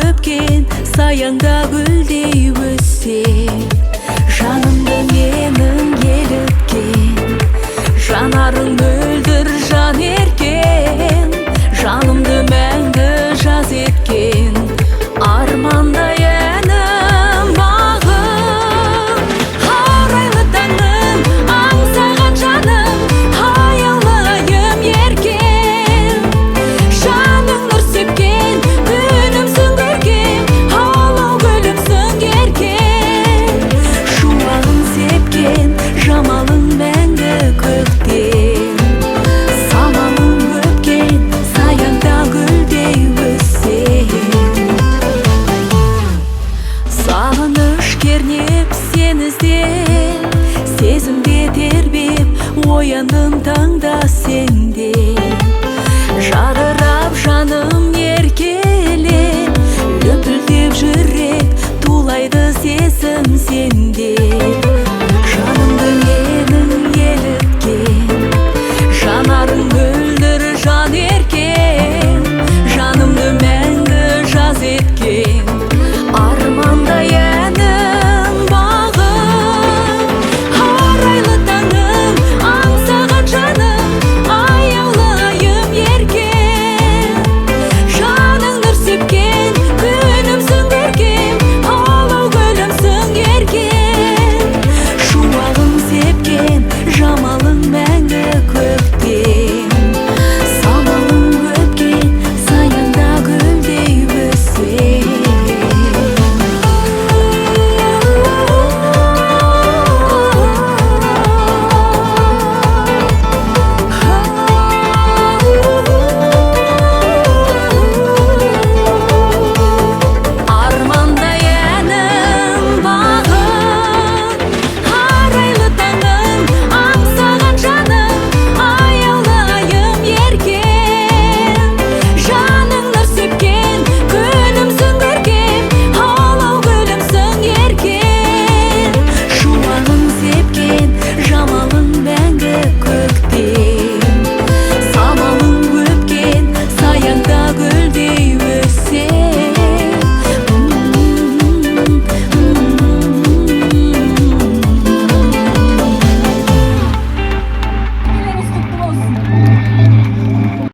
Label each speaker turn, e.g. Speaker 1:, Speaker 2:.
Speaker 1: өпкен саяңда гүлдей өссең, жанымды менің еліткен, жанарың мөлдір жан еркен, жанымды мәңгі жаз еткен, армандай әнім бағым. Арайлы таңым, аңсаған жаным, аялайым еркен, жаның нұр сепкен, күнімсің көркем, алау гүлімсің еркен, шуағын сепкен, жамалың мәңгі көктем, самалың өпкен саяңда гүлдей өссең. Сағыныш кернеп сені іздеп, сезімде тербеп ояндым таң